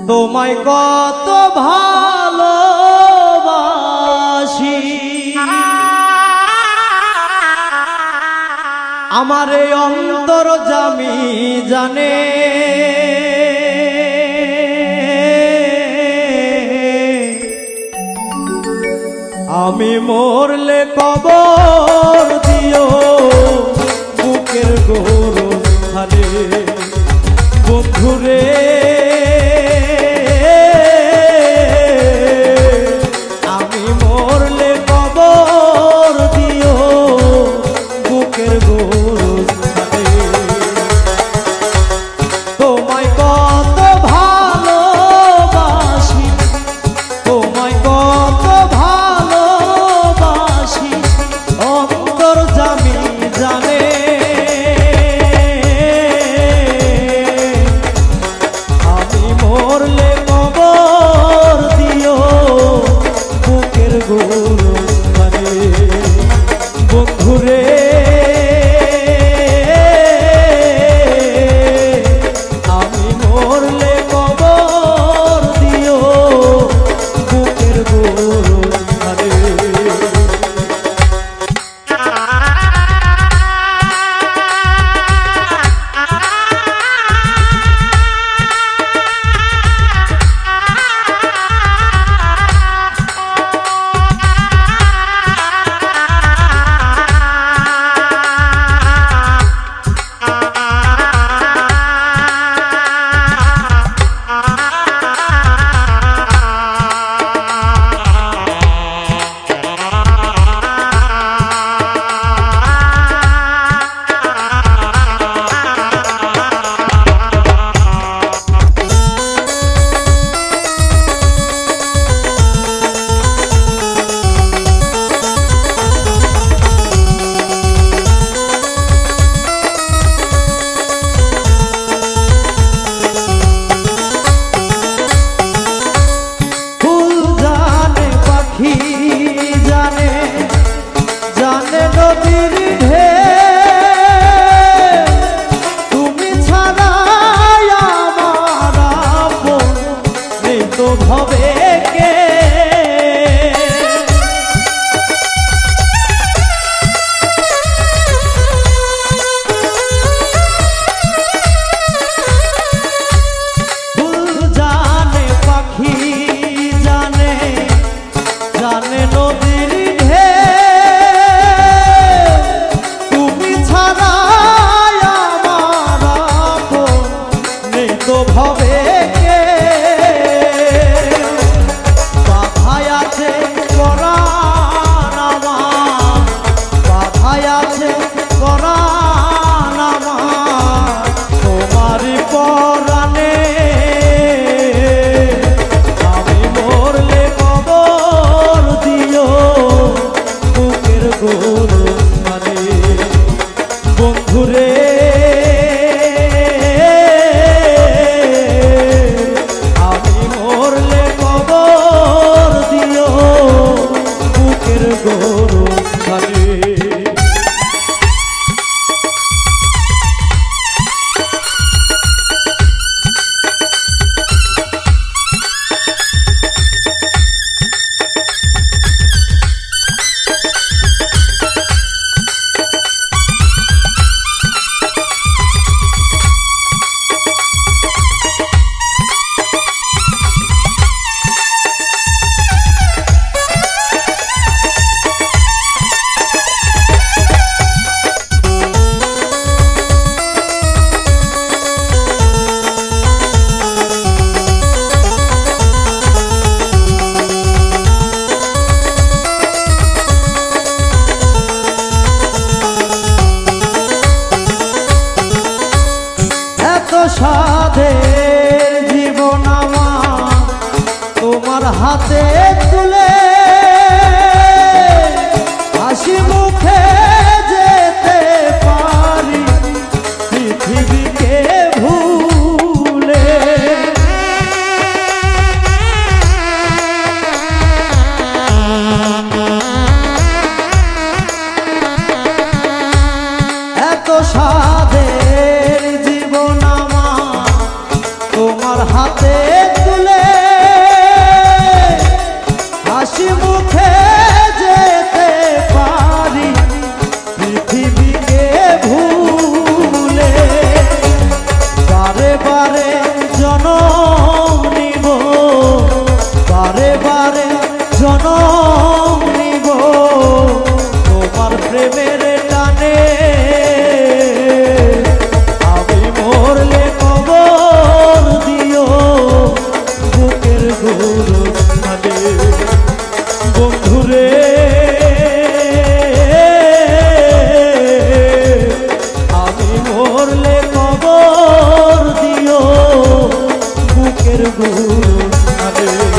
তোমায় কত ভালোবাসি আমার এই অন্তর জামি জানে আমি মরলে কবর দিও বুকের গোরস্থানে বন্ধুরে আমি মরলে কবর দিও বুকের গোরস্থানে তোমায় কত ভালোবাসি তোমায় কত ভালোবাসি অন্তর জামি জানে আমি মরলে কবর দিও বুকের গোরস্থানে বন্ধুরে আমি মরলে কবর দিও বুকের গোরস্থানে জানে নদীর ঢেউ তুমি ছাড়া আমার আপন নেই তো ভবে কে ফুল জানে পাখি জানে জানে নদীর ভবে কে বাধায় আছে পরাণ আমার বাধায় আছে পরাণ আমার তোমারই পরাণে আমি মরলে কবর দিও বুকের গোরস্থানে বন্ধুরে গোরস্থানে সাধের জীবন আমার তোমার হাতে তুলে হাসি মুখে যেতে পারি পৃথিবীকে ভুলে এত সাধের জীবন আমার তোমার হাতে তুলে গুরু নামে